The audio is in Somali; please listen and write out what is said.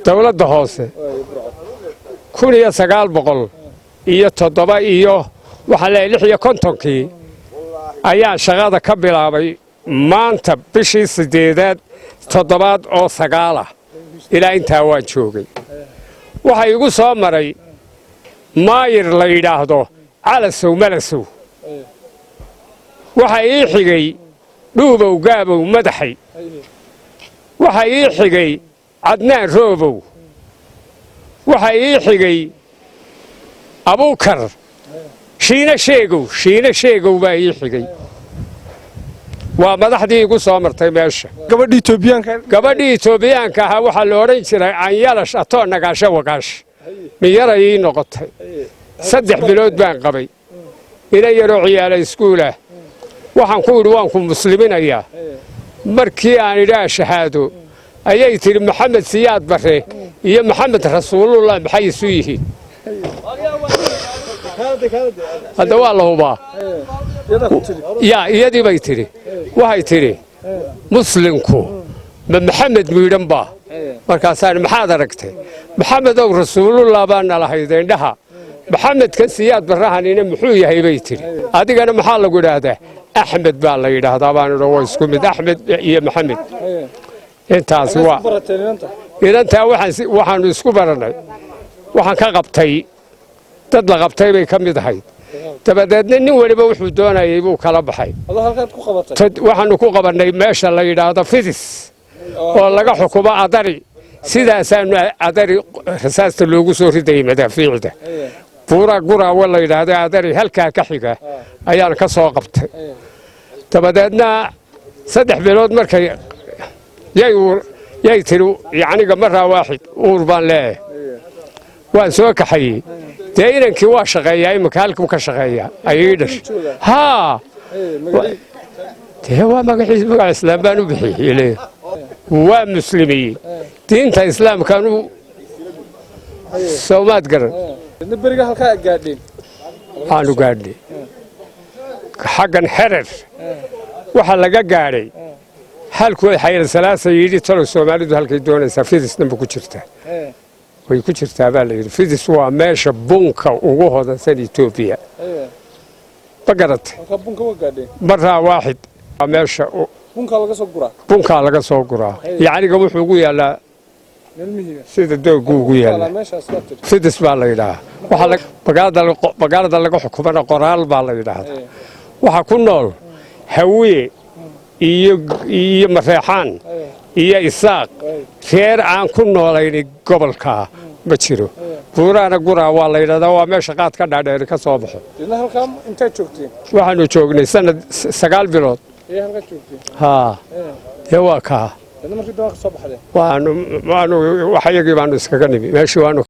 dawladda hoose kun iyo sagaal boqol iyo toddoba iyo waxa la 56 ayaa shaqada ka bilaabay maanta bishii 8 toddobaad oo 9 ilaa intaa waan joogay waxa igu soo maray maayir la yiraahdo calasow malasow waxa ii xigay dhuubow gaabow madaxay waxa ii xigay cadnaan roobow waxa ii xigay abukar shiina sheegow baa ii xigay waa madaxdii igu soo martay meesha gabadhii itoobiyaanka ahaa waxa la oran jiray anyalash atoo nagaasho wagaash miyaray ii noqotay 3 bilood baan qabay ina yaroo ciyaala iskuula waxaan ku yiri waan ku muslimiinaya markii aan ilaa shahaado ayay tiri maxamed siyaad bare iyo maxamed rasuulullah maxay isu yihiin hada waa la hubaa iyadii bay tiri waxay tiri muslimku ma maxamed miidhan baa markaasaan maxaad aragtay maxamed oo rasuulullah baa nalahayd indhaha maxamed kan siyaad barahanina muxuu yahay bay tiri adigana maxaa lagu yiraahdaa axmed baa la yiraahdaa baan oo isku mid axmed iyo maxamed intaas waa inta waxaan isku baranay waxaan ka qabtay dad la qabtay bay ka mid ahayd dabadeedna nin waliba wuxuu doonayay buu kala baxay waxaan ku qabanay meesha la yiraahdo fidis oo laga xukumo adari sidaasaan adari rasaasta loogu soo riday madaafiicda gura wala yiraahdo adari halka ka xiga ayaan ka soo qabtay dabadeedna 3 bilood markay yay tiri yaaniga marra waaxid uur baan leeyahay waan soo kaxay deegankii waa shaqeeyay imka halkuu ka shaqeeyaa ayay dhash ha waa magaciisa islaam baan u bixiyay waa muslimiin diinta islaamka anu Soomaad garan bariga halka gaadhin aanu gaadhin xagan xerer waxa laga gaaray halkuu xayir salaasa yiri talo Soomaalidu halkay doonaysa fidisna ku jirtaa way ku jirtaa baa la yiri fidis waa meesha bunka ugu hodansan itoobiya bagarat bunka waa gaadhin marra waaxid meesha bunka laga soo guraa yaani wuxuu ugu yaalaa sida doogu ugu yaala fidis baa la yiraahdaa waxa bagaalada laga xukumana qoraal baa la yiraahdaa waxa ku nool hawiye iyo mareexaan iyo isaaq reer aan ku noolayn gobolka ma jiro buuraana guraa waa la yiraahdaa waa meesha qaad ka dhaadheer ka soo baxo halkan inta joogteen waxaanu joognay sanad 9 bilood halka joogteen ha waa ka waanu waxayagii baanu iskaga nimi meeshii waanu